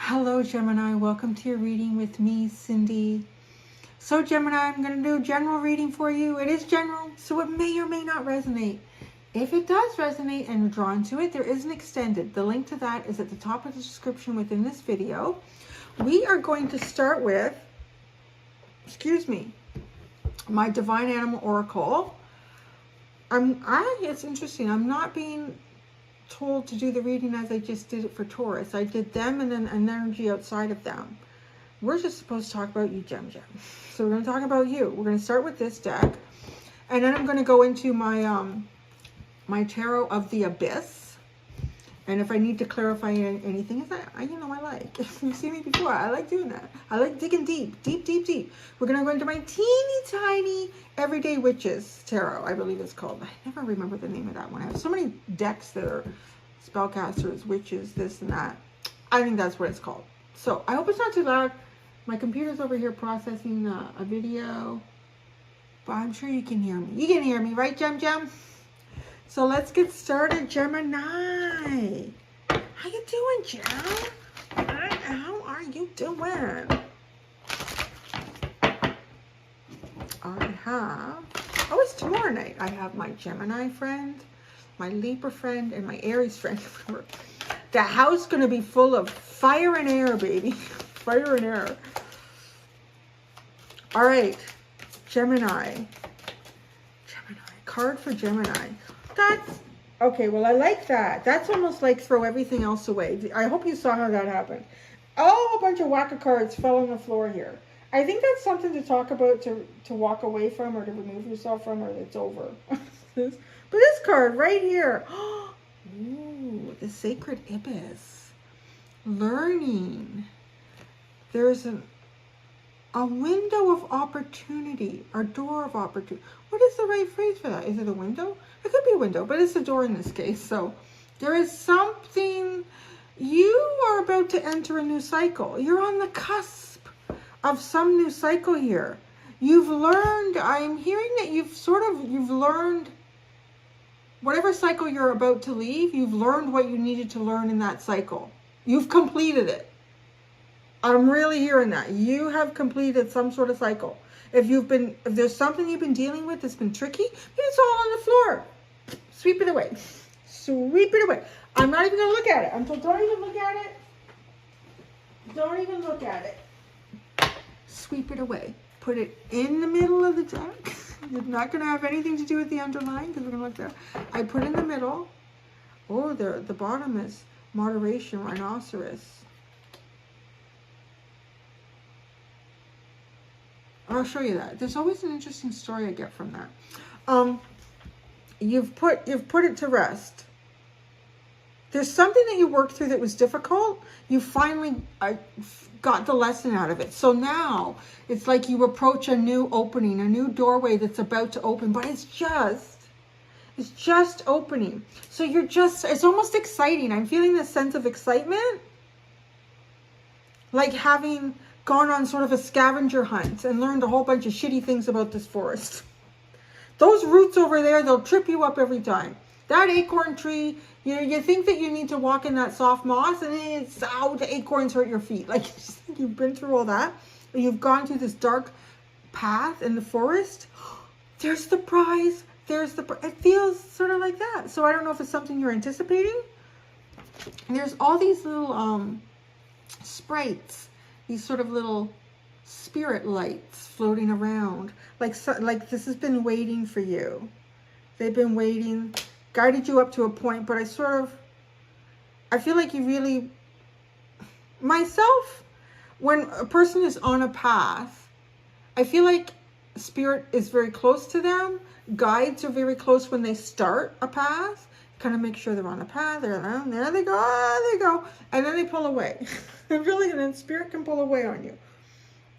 Hello Gemini, welcome to your reading with me, Cindy. So Gemini, I'm going to do a general reading for you. It is general, so it may or may not resonate. If it does resonate and you're drawn to it, there is an extended. The link to that is at the top of the description within this video. We are going to start with, my Divine Animal Oracle. It's interesting. I'm not being told to do the reading as I just did it for Taurus. I did them and then an energy outside of them. We're just supposed to talk about you, Gem. So we're going to talk about you. We're going to start with this deck, and then I'm going to go into my my Tarot of the Abyss. And if I need to clarify anything, I like. You've seen me before. I like doing that. I like digging deep. We're going to go into my teeny tiny Everyday Witches Tarot, I believe it's called. I never remember the name of that one. I have so many decks that are spellcasters, witches, this and that. I think that's what it's called. So I hope it's not too loud. My computer's over here processing a video, but I'm sure you can hear me. You can hear me, right, Gem? So let's get started, Gemini. How you doing, Gem? How are you doing? It's tomorrow night. I have my Gemini friend, my Libra friend, and my Aries friend. The house gonna be full of fire and air, baby. Fire and air. All right, Gemini. Card for Gemini. That's okay. Well, I like that. That's almost like throw everything else away. I hope you saw how that happened. Oh, a bunch of whack of cards fell on the floor here. I think that's something to talk about, to walk away from, or to remove yourself from, or it's over. But this card right here. Ooh, the Sacred Ibis. Learning. There's a window of opportunity, or door of opportunity. What is the right phrase for that? Is it a window? It could be a window, but it's a door in this case. So there is something, you are about to enter a new cycle. You're on the cusp of some new cycle here. You've learned, I'm hearing that you've learned whatever cycle you're about to leave, you've learned what you needed to learn in that cycle. You've completed it. I'm really hearing that. You have completed some sort of cycle. If there's something you've been dealing with that's been tricky, maybe it's all on the floor. Sweep it away. Sweep it away. I'm not even going to look at it. Don't even look at it. Don't even look at it. Sweep it away. Put it in the middle of the deck. You're not going to have anything to do with the underlying because we're going to look there. I put in the middle. Oh, the bottom is moderation, rhinoceros. I'll show you that. There's always an interesting story I get from that. You've put it to rest. There's something that you worked through that was difficult. You finally got the lesson out of it. So now it's like you approach a new opening, a new doorway that's about to open, but it's just opening. So it's almost exciting. I'm feeling this sense of excitement, like having gone on sort of a scavenger hunt and learned a whole bunch of shitty things about this forest. Those roots over there, they'll trip you up every time. That acorn tree, you think that you need to walk in that soft moss, and it's out, the acorns hurt your feet. Like, you've been through all that. You've gone through this dark path in the forest. There's the prize. It feels sort of like that. So I don't know if it's something you're anticipating. And there's all these little sprites. These sort of little spirit lights floating around. Like this has been waiting for you. They've been waiting, guided you up to a point, but I feel like you really, myself, when a person is on a path, I feel like spirit is very close to them. Guides are very close when they start a path. Kind of make sure they're on the path. There they go. And then they pull away. Really, and then spirit can pull away on you.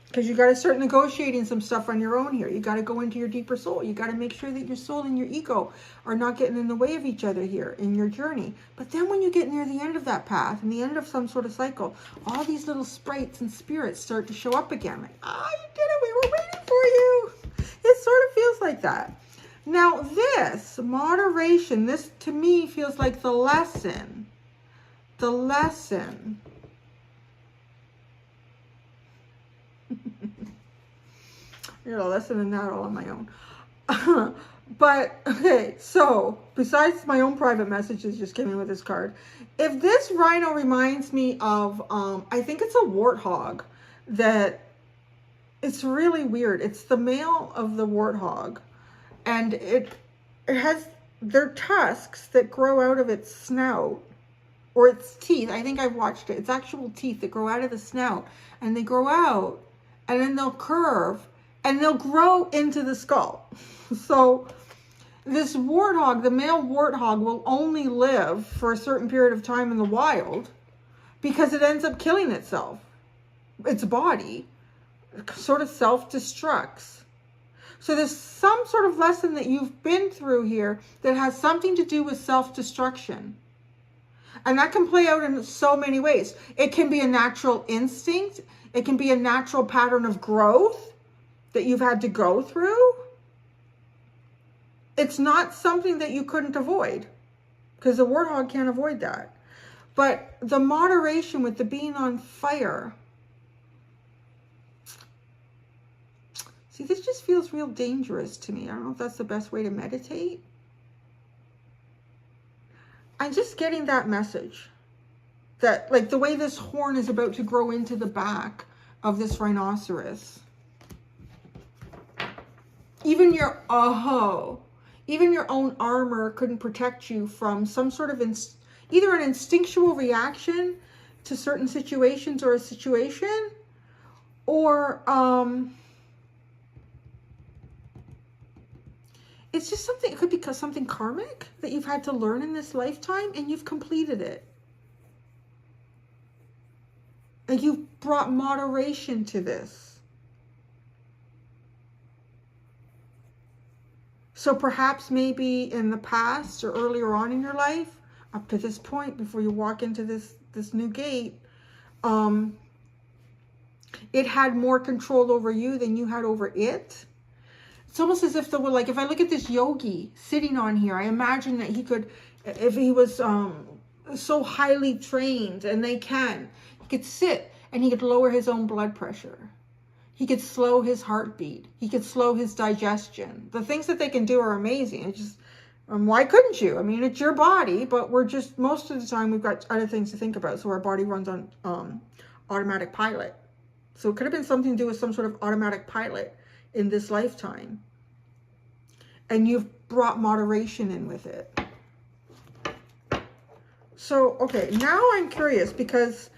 Because you got to start negotiating some stuff on your own here. You got to go into your deeper soul. You got to make sure that your soul and your ego are not getting in the way of each other here in your journey. But then when you get near the end of that path, and the end of some sort of cycle, all these little sprites and spirits start to show up again. Like, you did it. We were waiting for you. It sort of feels like that. Now this moderation, this to me feels like the lesson You know, lesson in that all on my own. But, okay, so, besides my own private messages just came in with this card. If this rhino reminds me of, I think it's a warthog, that it's really weird. It's the male of the warthog. And it has, they're tusks that grow out of its snout. Or its teeth. I think I've watched it. It's actual teeth that grow out of the snout. And they grow out. And then they'll curve. And they'll grow into the skull. So this warthog, the male warthog, will only live for a certain period of time in the wild because it ends up killing itself. Its body sort of self-destructs. So there's some sort of lesson that you've been through here that has something to do with self-destruction. And that can play out in so many ways. It can be a natural instinct. It can be a natural pattern of growth that you've had to go through. It's not something that you couldn't avoid, because the warthog can't avoid that. But the moderation with the being on fire. See, this just feels real dangerous to me. I don't know if that's the best way to meditate. I'm just getting that message. That, like, the way this horn is about to grow into the back of this rhinoceros. Even your, even your own armor couldn't protect you from some sort of, either an instinctual reaction to certain situations or a situation, or, it's just something, it could be something karmic that you've had to learn in this lifetime and you've completed it. And you've brought moderation to this. So perhaps maybe in the past or earlier on in your life, up to this point, before you walk into this new gate, it had more control over you than you had over it. It's almost as if there were, like, if I look at this yogi sitting on here, I imagine that he could, if he was so highly trained, and he could sit and he could lower his own blood pressure. He could slow his heartbeat. He could slow his digestion. The things that they can do are amazing. It's just, why couldn't you? I mean, it's your body, but we're just, most of the time we've got other things to think about. So our body runs on automatic pilot. So it could have been something to do with some sort of automatic pilot in this lifetime. And you've brought moderation in with it. So, okay, now I'm curious because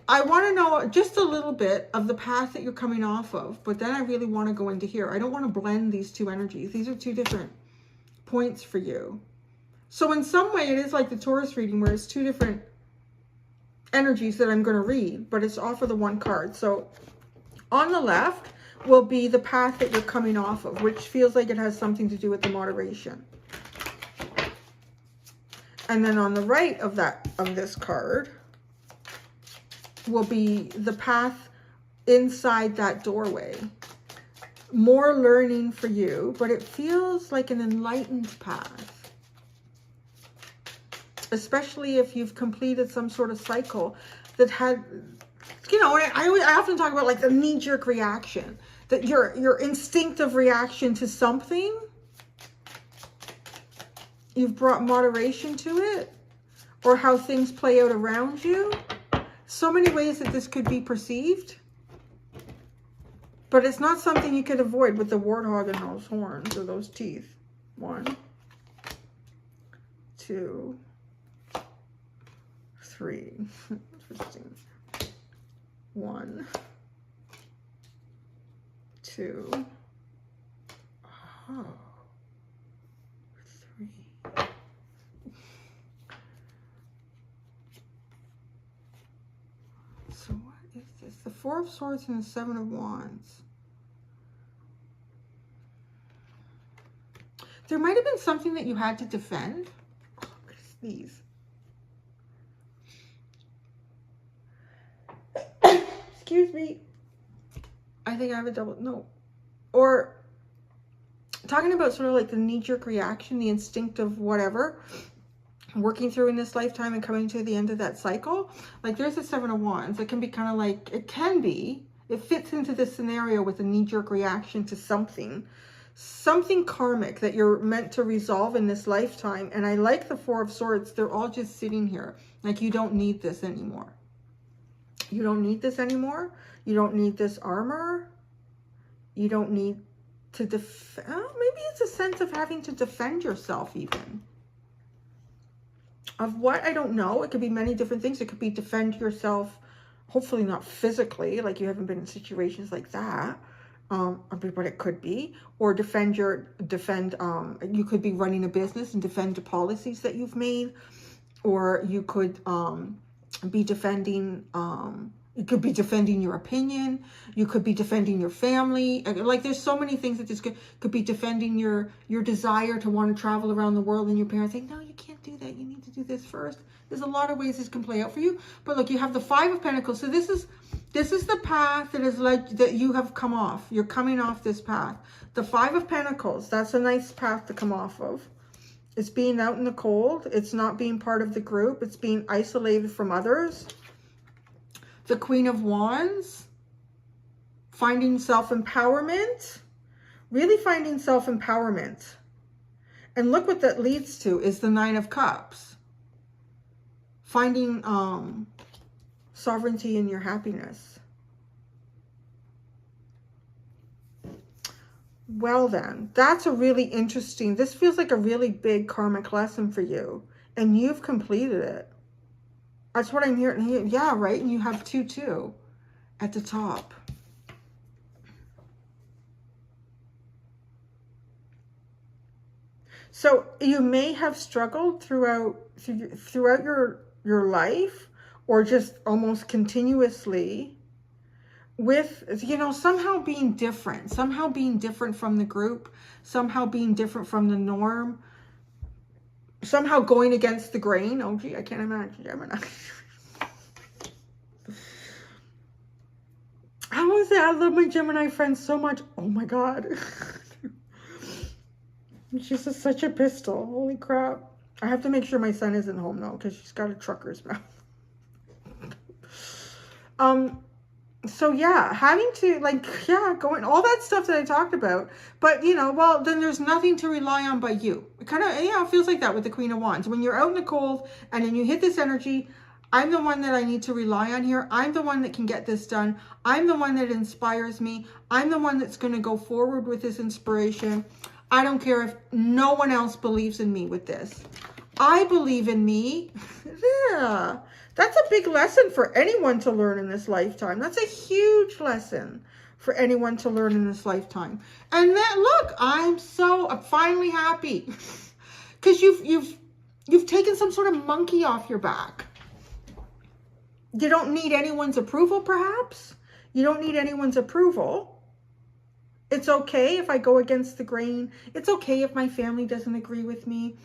I want to know just a little bit of the path that you're coming off of, but then I really want to go into here. I don't want to blend these two energies. These are two different points for you. So in some way, it is like the Taurus reading where it's two different energies that I'm going to read, but it's all for the one card. So on the left will be the path that you're coming off of, which feels like it has something to do with the moderation. And then on the right of this card will be the path inside that doorway. More learning for you, but it feels like an enlightened path. Especially if you've completed some sort of cycle that had, you know, I often talk about like the knee-jerk reaction, that your instinctive reaction to something, you've brought moderation to it, or how things play out around you. So many ways that this could be perceived, but it's not something you could avoid with the warthog and those horns or those teeth. 1, 2, 3. Interesting. 1, 2. Oh. 3. So what is this? The 4 of Swords and the 7 of Wands. There might have been something that you had to defend. Oh, I'm gonna sneeze. Excuse me. I think I have a double, no. Or talking about sort of like the knee-jerk reaction, the instinctive whatever, working through in this lifetime and coming to the end of that cycle. Like there's the 7 of Wands. It can be kind of like, it can be, It fits into this scenario with a knee-jerk reaction to something karmic that you're meant to resolve in this lifetime. And I like the Four of Swords. They're all just sitting here. Like, you don't need this anymore. You don't need this anymore. You don't need this armor. You don't need to defend. Oh, maybe it's a sense of having to defend yourself even. Of what? I don't know. It could be many different things. It could be defend yourself, hopefully not physically, like you haven't been in situations like that. But it could be. Or you could be running a business and defend the policies that you've made. Or you could be defending, you could be defending your opinion. You could be defending your family. Like, there's so many things that this could be defending your desire to want to travel around the world, and your parents say, no, you can't do that. You need to do this first. There's a lot of ways this can play out for you. But look, you have the Five of Pentacles. So this is the path that is that you have come off. You're coming off this path. The Five of Pentacles, that's a nice path to come off of. It's being out in the cold. It's not being part of the group. It's being isolated from others. The Queen of Wands, finding self-empowerment, really finding self-empowerment. And look what that leads to is the Nine of Cups. Finding sovereignty in your happiness. Well then, that's a really interesting, this feels like a really big karmic lesson for you. And you've completed it. That's what I'm hearing. Yeah, right? And you have 2-2 at the top. So you may have struggled throughout your life, or just almost continuously, with, you know, somehow being different from the group, somehow being different from the norm, somehow going against the grain. Oh, gee, I can't imagine Gemini. I want to say I love my Gemini friends so much. Oh my God. She's just such a pistol. Holy crap. I have to make sure my son isn't home though, because she's got a trucker's mouth. So yeah, having to, like, yeah, going, all that stuff that I talked about, but, you know, well, then there's nothing to rely on but you. It kind of, yeah, it feels like that with the Queen of Wands. When you're out in the cold and then you hit this energy, I'm the one that I need to rely on here. I'm the one that can get this done. I'm the one that inspires me. I'm the one that's going to go forward with this inspiration. I don't care if no one else believes in me with this. I believe in me. Yeah. That's a big lesson for anyone to learn in this lifetime. That's a huge lesson for anyone to learn in this lifetime. And then look, I'm finally happy because you've taken some sort of monkey off your back. You don't need anyone's approval, perhaps. You don't need anyone's approval. It's okay if I go against the grain. It's okay if my family doesn't agree with me.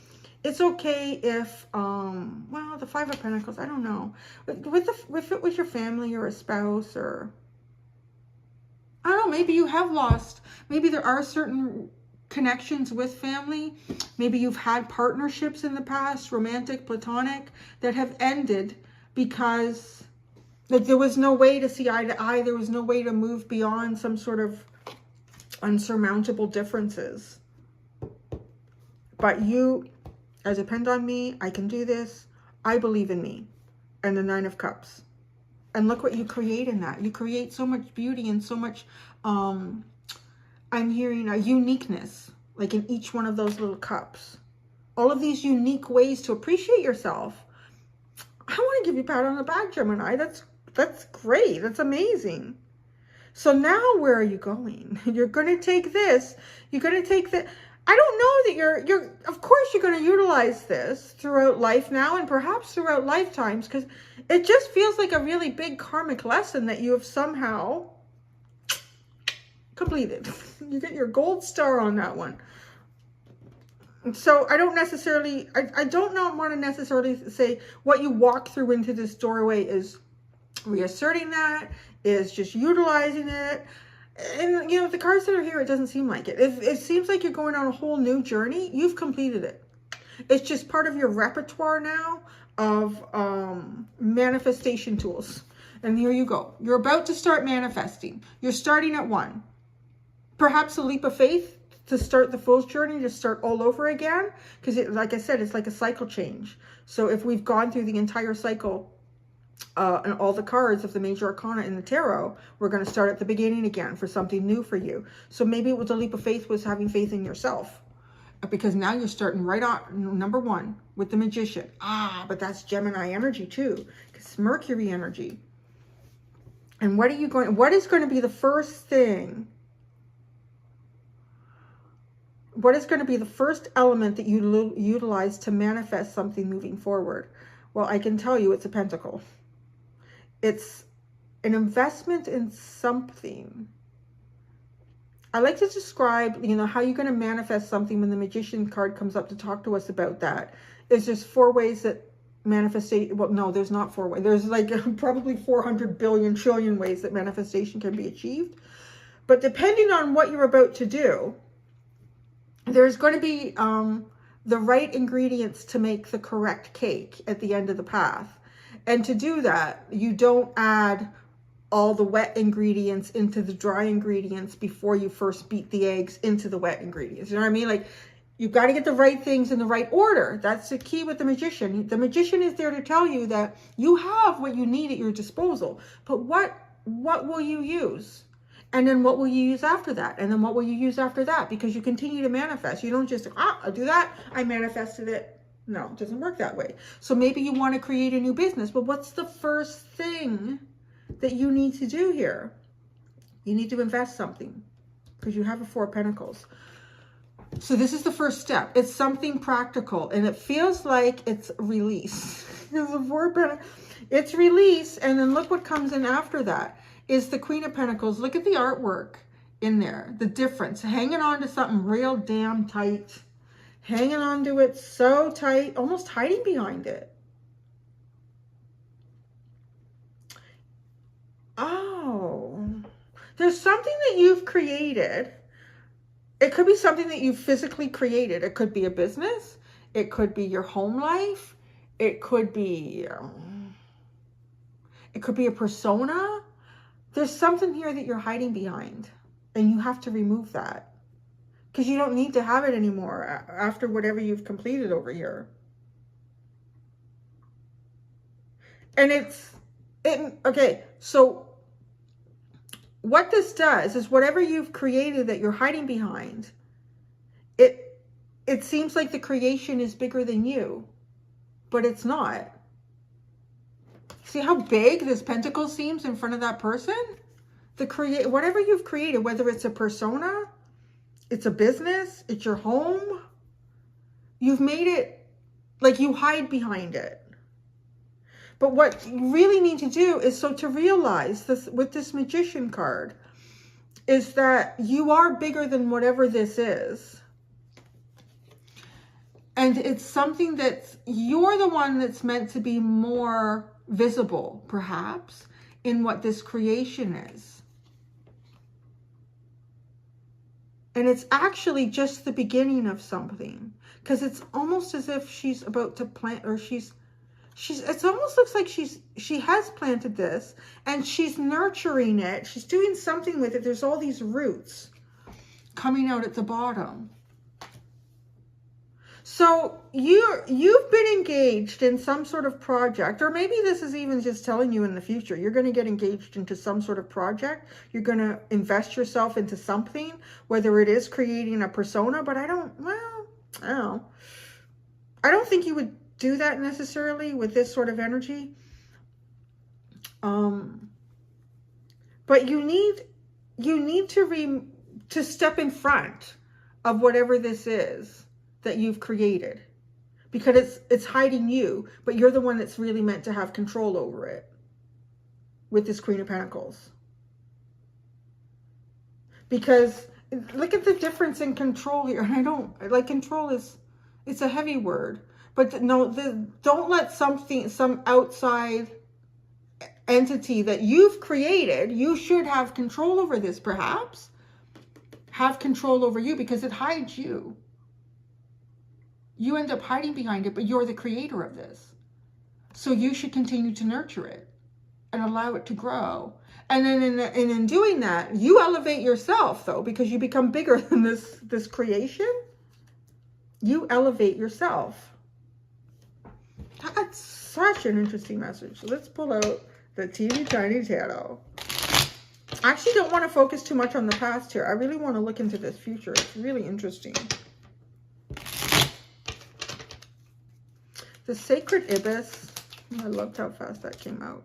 It's okay if, well, the Five of Pentacles, I don't know. If it was your family or a spouse, or, I don't know, maybe you have lost. Maybe there are certain connections with family. Maybe you've had partnerships in the past, romantic, platonic, that have ended because there was no way to see eye to eye. There was no way to move beyond some sort of unsurmountable differences. But you... I depend on me. I can do this. I believe in me. And the Nine of Cups. And look what you create in that. You create so much beauty and so much, I'm hearing a uniqueness, like in each one of those little cups. All of these unique ways to appreciate yourself. I want to give you a pat on the back, Gemini. That's great. That's amazing. So now where are you going? You're going to take this. You're going to take the... I don't know that of course you're going to utilize this throughout life now and perhaps throughout lifetimes, because it just feels like a really big karmic lesson that you have somehow completed. You get your gold star on that one. So I don't necessarily, I don't want to necessarily say what you walk through into this doorway is reasserting that, is just utilizing it. And, you know, the cards that are here, it doesn't seem like it. If it seems like you're going on a whole new journey, you've completed it. It's just part of your repertoire now of manifestation tools. And here you go. You're about to start manifesting. You're starting at 1. Perhaps a leap of faith to start the Fool's journey, to start all over again. Because like I said, it's like a cycle change. So if we've gone through the entire cycle and all the cards of the major arcana in the tarot, we're going to start at the beginning again for something new for you. So maybe it was a leap of faith, was having faith in yourself. Because now you're starting right on number 1 with the Magician. But that's Gemini energy too. It's Mercury energy. And what is going to be the first thing? What is going to be the first element that you utilize to manifest something moving forward? Well, I can tell you it's a pentacle. It's an investment in something. I like to describe, how you're going to manifest something when the Magician card comes up to talk to us about that. Is there's 4 ways that manifestation, well, no, there's not 4 ways. There's like probably 400 billion trillion ways that manifestation can be achieved. But depending on what you're about to do, there's going to be the right ingredients to make the correct cake at the end of the path. And to do that, you don't add all the wet ingredients into the dry ingredients before you first beat the eggs into the wet ingredients. You know what I mean? Like, you've got to get the right things in the right order. That's the key with the Magician. The Magician is there to tell you that you have what you need at your disposal. But what will you use? And then what will you use after that? And then what will you use after that? Because you continue to manifest. You don't just, I'll do that. I manifested it. No, it doesn't work that way. So maybe you want to create a new business. But what's the first thing that you need to do here? You need to invest something because you have a 4 of Pentacles. So this is the first step. It's something practical, and it feels like it's release. There's a 4 of Pentacles. It's release, and then look what comes in after that. Is the Queen of Pentacles. Look at the artwork in there. The difference. Hanging on to something real damn tight. Hanging on to it so tight, almost hiding behind it. Oh, there's something that you've created. It could be something that you've physically created. It could be a business. It could be your home life. It could be a persona. There's something here that you're hiding behind, and you have to remove that because you don't need to have it anymore after whatever you've completed over here. And okay, so what this does is whatever you've created that you're hiding behind, it seems like the creation is bigger than you, but it's not. See how big this pentacle seems in front of that person? Whatever you've created, whether it's a persona, it's a business, it's your home, you've made it like you hide behind it. But what you really need to do is to realize this with this Magician card is that you are bigger than whatever this is. And it's something that you're the one that's meant to be more visible, perhaps, in what this creation is. And it's actually just the beginning of something, because it's almost as if she's about to plant, or it almost looks like she has planted this and she's nurturing it. She's doing something with it. There's all these roots coming out at the bottom. So you've been engaged in some sort of project, or maybe this is even just telling you in the future, you're going to get engaged into some sort of project. You're going to invest yourself into something, whether it is creating a persona, but I don't think you would do that necessarily with this sort of energy. But you need to step in front of whatever this is that you've created, because it's hiding you, but you're the one that's really meant to have control over it with this Queen of Pentacles. Because look at the difference in control here. And I don't like, control it's a heavy word, but no, don't let some outside entity that you've created, you should have control over this, perhaps have control over you, because it hides you. You end up hiding behind it, but you're the creator of this. So you should continue to nurture it. and allow it to grow. And then in doing that, you elevate yourself, though, because you become bigger than this creation. You elevate yourself. That's such an interesting message. Let's pull out the teeny tiny tarot. I actually don't want to focus too much on the past here. I really want to look into this future. It's really interesting. The Sacred Ibis. I loved how fast that came out.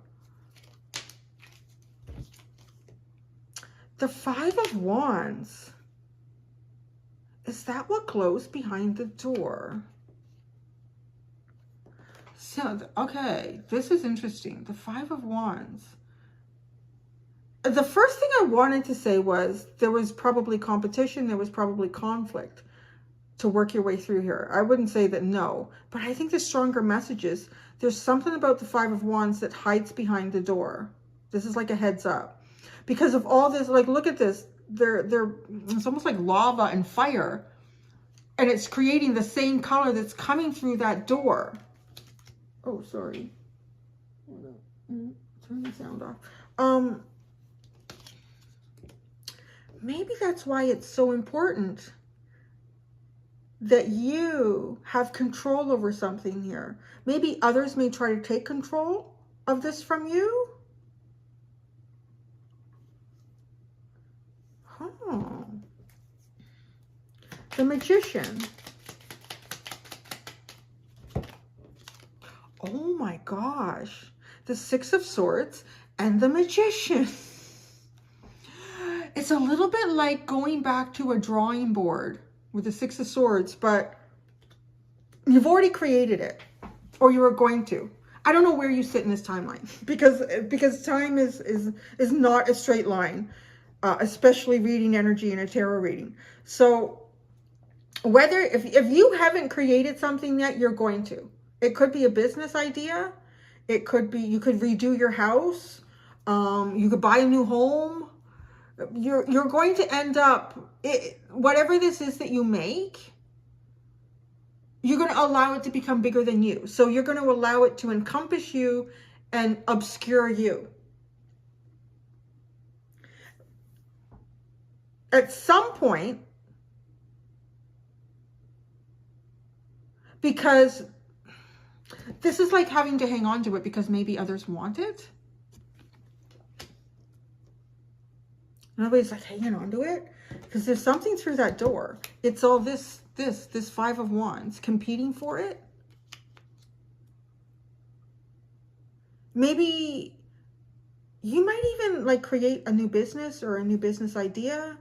The Five of Wands. Is that what glows behind the door? So, okay, this is interesting. The Five of Wands. The first thing I wanted to say was there was probably competition. There was probably conflict to work your way through here. I wouldn't say that no, but I think the stronger message is there's something about the Five of Wands that hides behind the door. This is like a heads up. Because of all this, like, look at this. It's almost like lava and fire. And it's creating the same color that's coming through that door. Oh, sorry. Turn the sound off. Maybe that's why it's so important that you have control over something here. Maybe others may try to take control of this from you. Oh. The Magician. Oh my gosh. The Six of Swords and the Magician. It's a little bit like going back to a drawing board with the Six of Swords, but you've already created it, or you were going to. I don't know where you sit in this timeline, because time is not a straight line, especially reading energy in a tarot reading. So whether if you haven't created something yet, you're going to. It could be a business idea. It could be you could redo your house. You could buy a new home. You're going to end up, whatever this is that you make, you're going to allow it to become bigger than you. So you're going to allow it to encompass you and obscure you. At some point, because this is like having to hang on to it because maybe others want it. Nobody's like hanging on to it because there's something through that door. It's all this Five of Wands competing for it. Maybe you might even like create a new business or a new business idea,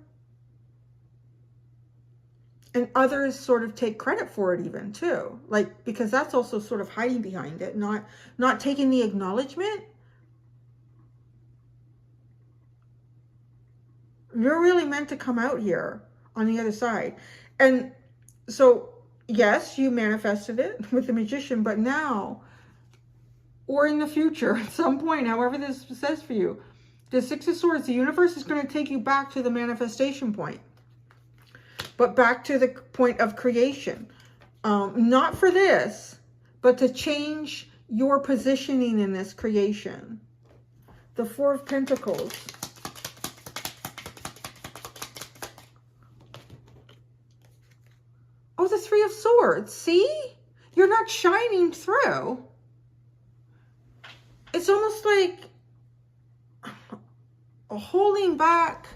and others sort of take credit for it even too, like, because that's also sort of hiding behind it, not taking the acknowledgement. You're really meant to come out here on the other side. And so, yes, you manifested it with the Magician, but now, or in the future, at some point, however this says for you, the Six of Swords, the universe is going to take you back to the manifestation point, but back to the point of creation. Not for this, but to change your positioning in this creation. The Four of Pentacles. Oh, the Three of Swords. See? You're not shining through. It's almost like holding back.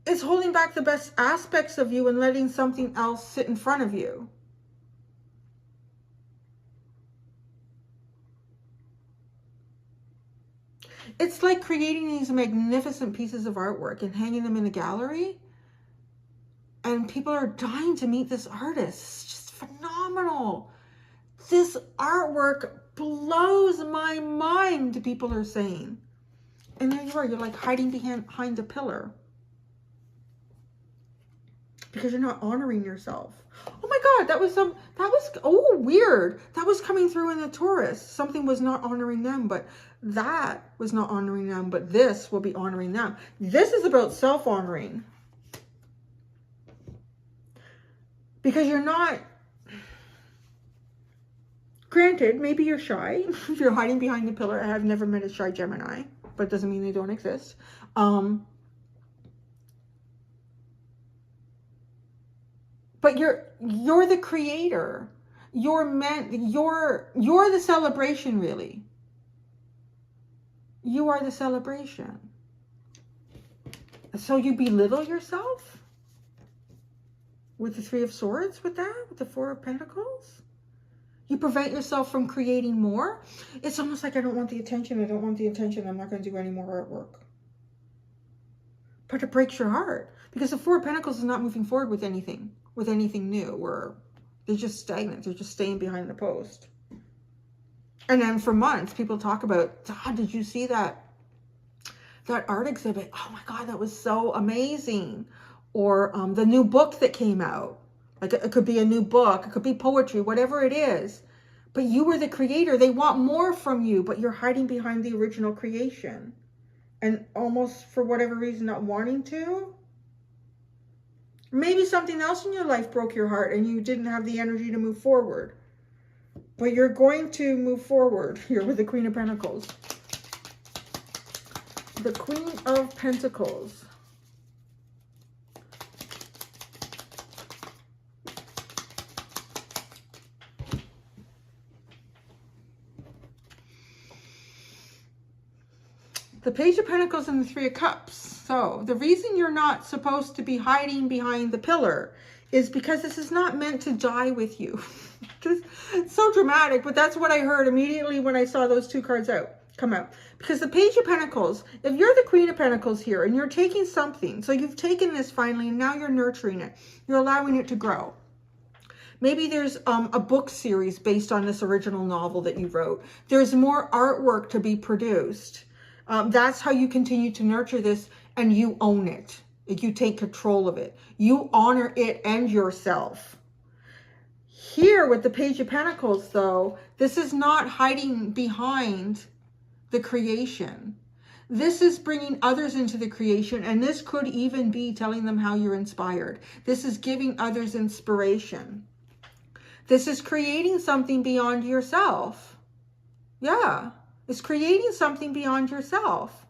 It's holding back the best aspects of you and letting something else sit in front of you. It's like creating these magnificent pieces of artwork and hanging them in a gallery. And people are dying to meet this artist. It's just phenomenal. This artwork blows my mind, people are saying. And there you are, you're like hiding behind a pillar. Because you're not honoring yourself. Oh my God, oh, weird. That was coming through in the Taurus. Something was not honoring them, but that was not honoring them, but this will be honoring them. This is about self-honoring. Because you're not, Granted, maybe you're shy. If you're hiding behind the pillar, I have never met a shy Gemini, but it doesn't mean they don't exist. But you're the creator. You're the celebration, really. You are the celebration. So you belittle yourself with the Three of Swords, with the Four of Pentacles. You prevent yourself from creating more. It's almost like, I don't want the attention. I don't want the attention. I'm not going to do any more artwork. But it breaks your heart, because the Four of Pentacles is not moving forward with anything new, or they're just stagnant. They're just staying behind the post. And then for months, people talk about, did you see that art exhibit? Oh my God, that was so amazing. Or the new book that came out. Like, it could be a new book, it could be poetry, whatever it is. But you were the creator. They want more from you, but you're hiding behind the original creation. And almost for whatever reason, not wanting to. Maybe something else in your life broke your heart and you didn't have the energy to move forward. But you're going to move forward here with the Queen of Pentacles. The Queen of Pentacles. The Page of Pentacles and the Three of Cups. So the reason you're not supposed to be hiding behind the pillar is because this is not meant to die with you. It's so dramatic, but that's what I heard immediately when I saw those two cards come out. Because the Page of Pentacles, if you're the Queen of Pentacles here and you're taking something, so you've taken this finally and now you're nurturing it, you're allowing it to grow. Maybe there's a book series based on this original novel that you wrote. There's more artwork to be produced. That's how you continue to nurture this, and you own it. You take control of it. You honor it and yourself. Here with the Page of Pentacles, though, this is not hiding behind the creation. This is bringing others into the creation, and this could even be telling them how you're inspired. This is giving others inspiration. This is creating something beyond yourself. Yeah. It's creating something beyond yourself.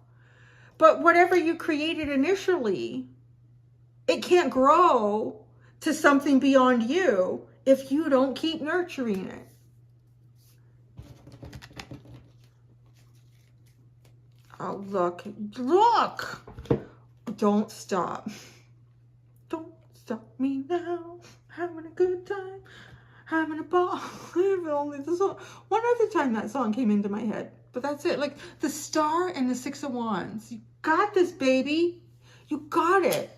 But whatever you created initially, it can't grow to something beyond you if you don't keep nurturing it. Oh, look. Don't stop. Don't stop me now. Having a good time. Having a ball. If only the song. One other time that song came into my head. But that's it. Like the Star and the Six of Wands. You got this, baby. You got it.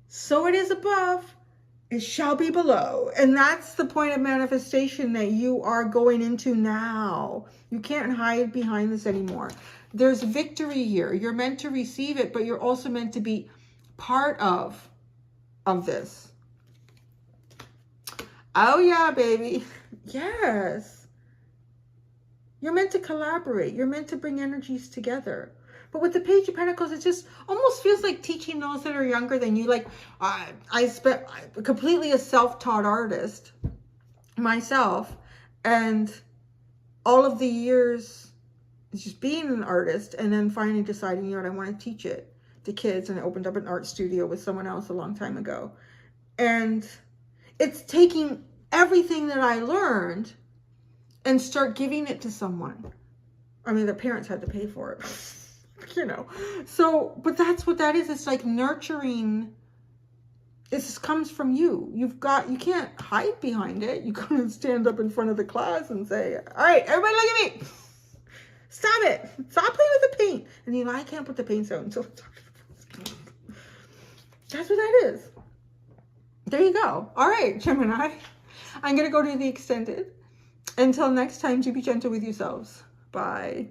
So it is above. It shall be below. And that's the point of manifestation that you are going into now. You can't hide behind this anymore. There's victory here. You're meant to receive it, but you're also meant to be part of this. Oh yeah, baby. Yes. You're meant to collaborate. You're meant to bring energies together. But with the Page of Pentacles, it just almost feels like teaching those that are younger than you. Like, I spent completely a self-taught artist myself. And all of the years just being an artist and then finally deciding, you know what, I want to teach it to kids. And I opened up an art studio with someone else a long time ago. And it's taking everything that I learned and start giving it to someone. I mean, the parents had to pay for it, you know. So, but that's what that is. It's like nurturing. This comes from you. You can't hide behind it. You gotta stand up in front of the class and say, all right, everybody look at me. Stop it. Stop playing with the paint. And you know, I can't put the paints out until that's what that is. There you go. All right, Gemini. I'm going to go to the extended. Until next time, to be gentle with yourselves. Bye.